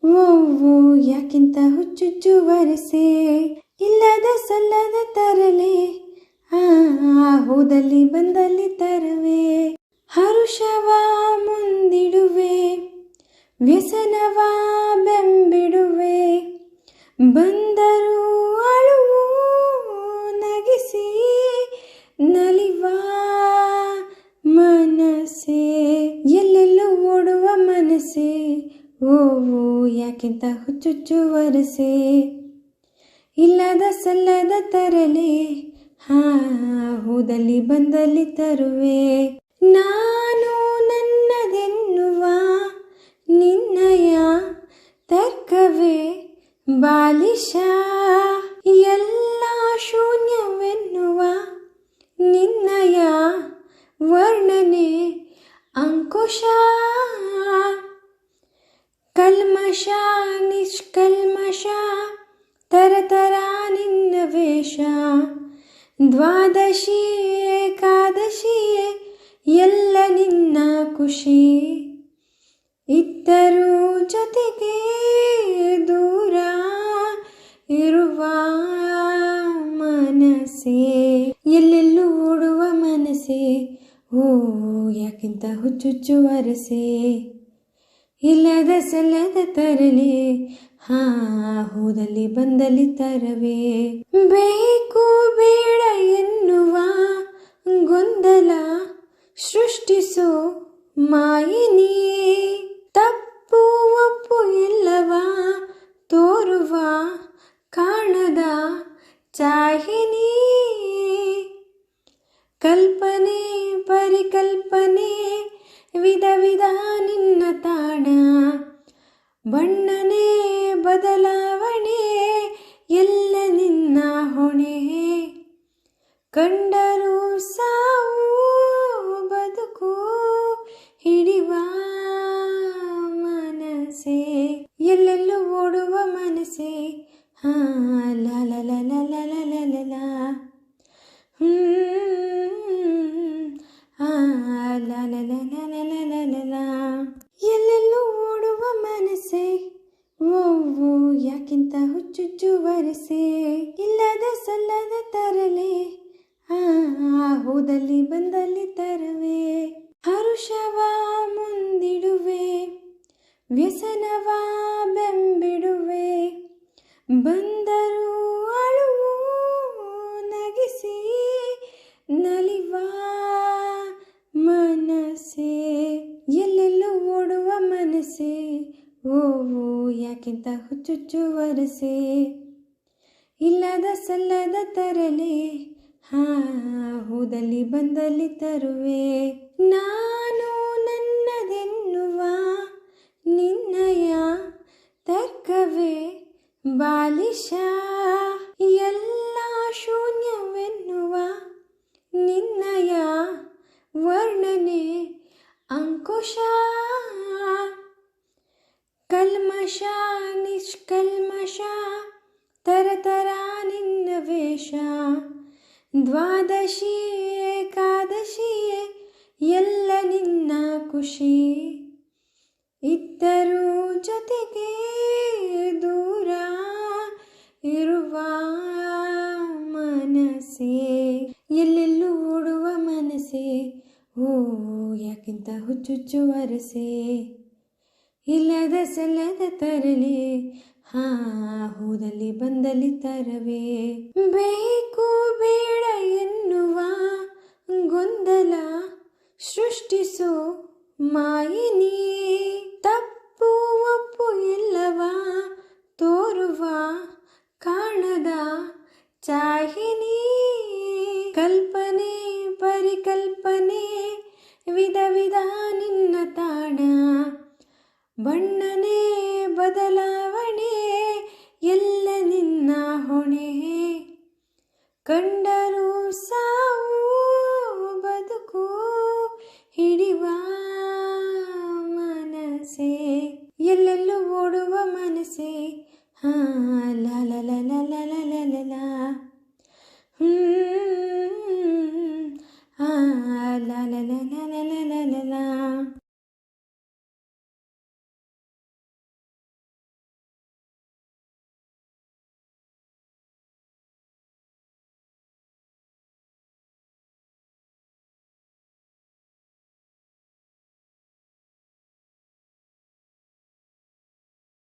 ಓ ಓ ಯಾಕಿಂತ ಹುಚ್ಚುಚ್ಚು ವರಸೆ, ಇಲ್ಲದ ಸಲ್ಲದ ತರಲೆ, ಹೋದಲ್ಲಿ ಬಂದಲ್ಲಿ ತರವೆ, ಹರುಷವ ಮುಂದಿಡುವೆ, ವ್ಯಸನವ ಬೆಂಬಿಡುವೆ, ಬಂದರು ಅಳುವು ನಗಿಸಿ ನಲಿವ ಮನಸ್ಸೆ, ಎಲ್ಲೆಲ್ಲೂ ಓಡುವ ಮನಸ್ಸೆ, ಓ ಯಾಕಿಂತ ಹುಚ್ಚುಚ್ಚು ವರಸೆ, ಇಲ್ಲದ ಸಲ್ಲದ ತರಲೆ, ಹೋದಲ್ಲಿ ಬಂದಲ್ಲಿ ತರುವೆ, ನಾನು ನನ್ನದೆನ್ನುವ ನಿನ್ನಯ ತರ್ಕವೇ ಬಾಲಿಶ, ಎಲ್ಲ ಶೂನ್ಯವೆನ್ನುವ ನಿನ್ನಯ ವರ್ಣನೆ ಅಂಕುಶ, ಕಲ್ಮಶ ನಿಷ್ಕಲ್ಮಶ ತರತರ ನಿನ್ನ ವೇಷ, ದ್ವಾದಶಿ ಏಕಾದಶಿಯೇ ಎಲ್ಲ ನಿನ್ನ ಖುಷಿ, ಇದ್ದರೂ ಜೊತೆಗೆ ದೂರ ಇರುವ ಮನಸ್ಸೆ, ಎಲ್ಲೆಲ್ಲೂ ಓಡುವ ಮನಸ್ಸೆ, ಓ ಯಾಕಿಂತ ಹುಚ್ಚುಚ್ಚು ವರಸೆ, ಇಲ್ಲದ ಸಲ್ಲದ ತರಲೆ, ಹೋದಲ್ಲಿ ಬಂದಲ್ಲಿ ತರವೆ, ಬೇಕು ಬೇಡ ಎನ್ನುವ ಗೊಂದಲ ಸೃಷ್ಟಿಸೋ ಮಾಯಿನಿ, ತಪ್ಪು ಒಪ್ಪು ಎಲ್ಲವ ತೋರುವ ಕಾಣದ ಚಾಹಿನಿ, ಕಲ್ಪನೆ ಪರಿಕಲ್ಪನೆ ವಿಧ ವಿಧ ನಿನ್ನ ತಾಣ, ಬಣ್ಣನೆ ಬದಲಾವಣೆ ಎಲ್ಲ ನಿನ್ನ ಹೊಣೆ, ಕಂಡರೂ ಸಾವು ಬದುಕು ಹಿಡಿವ ಮನಸ್ಸೆ, ಎಲ್ಲೆಲ್ಲೂ ಓಡುವ ಮನಸ್ಸೆ, ಲಾ ಲಾ ಲಾ ಲಾ ಲಾ ಲಾ ಲಾ ಲಾ ಲಾ, ಲಾ ಲಾ ಲಾ ಲಾ ಲಾ ಲಾ ಲಾ ಲಾ, ಎಲ್ಲೆಲ್ಲೂ ಓಡುವ ಮನಸ್ಸೆ, ಓ ಯಾಕಿಂತ ಹುಚ್ಚುಚ್ಚು ವರಸೆ, ಇಲ್ಲದ ಸಲ್ಲದ ತರಲೆ, ಹೋದಲ್ಲಿ ಬಂದಲ್ಲಿ ತರವೆ, ಹರುಷವ ಮುಂದಿಡುವೆ, ವ್ಯಸನವ ಬೆಂಬಿಡುವೆ, ಬಂದರು ಅಳುವು ನಗಿಸಿ ನಲಿವ ಮನಸ್ಸೆ, ಎಲ್ಲೆಲ್ಲೂ ಓಡುವ ಮನಸ್ಸೆ, ಓ ಯಾಕಿಂತ ಹುಚ್ಚುಚ್ಚು ವರಸೆ, ಇಲ್ಲದ ಸಲ್ಲದ ತರಲೆ, ಹೋದಲ್ಲಿ ಬಂದಲ್ಲಿ ತರುವೆ, ನಾನು ನನ್ನದೆನ್ನುವ ನಿನ್ನಯ ತರ್ಕವೇ ಬಾಲಿಶ, ಎಲ್ಲ ಶೂನ್ಯವೆನ್ನುವ ನಿನ್ನಯ ವರ್ಣನೆ ಅಂಕುಶ, ಕಲ್ಮಶ ನಿಷ್ಕಲ್ಮಶ ತರತರ ನಿನ್ನ ವೇಷ, ದ್ವಾದಶಿ ಏಕಾದಶಿಯೇ ಎಲ್ಲ ನಿನ್ನ ಖುಷಿ, ಇದ್ದರೂ ಜೊತೆಗೆ ದೂರ ಇರುವ ಮನಸ್ಸೆ, ಎಲ್ಲೆಲ್ಲೂ ಓಡುವ ಮನಸ್ಸೆ, ಓ ಯಾಕಿಂತ ಹುಚ್ಚುಚ್ಚು ವರಸೆ, ಇಲ್ಲದ ಸಲ್ಲದ ತರಲೆ, ಹೋದಲ್ಲಿ ಬಂದಲ್ಲಿ ತರವೆ, ಬೇಕು ಬೇಡ ಎನ್ನುವ ಗೊಂದಲ ಸೃಷ್ಟಿಸೋ ಮಾಯಿನಿ, ತಪ್ಪು ಒಪ್ಪು ಎಲ್ಲವ ತೋರುವ ಕಾಣದ ಚಾಹಿನಿ, ಕಲ್ಪನೆ ಪರಿಕಲ್ಪನೆ ವಿಧ ವಿಧ ನಿನ್ನ ತಾಣ, ಬಣ್ಣನೆ ಬದಲಾವಣೆ ಎಲ್ಲ ನಿನ್ನ ಹೊಣೆ, ಕಂಡರೂ ಸಾವು ಬದುಕು ಹಿಡಿವ ಮನಸ್ಸೆ, ಎಲ್ಲೆಲ್ಲೂ ಓಡುವ ಮನಸ್ಸೆ, ಲಾ ಲಾ ಲಾ ಲಾ ಲಾ ಲಾ ಲಾ ಲಾ ಲಾ,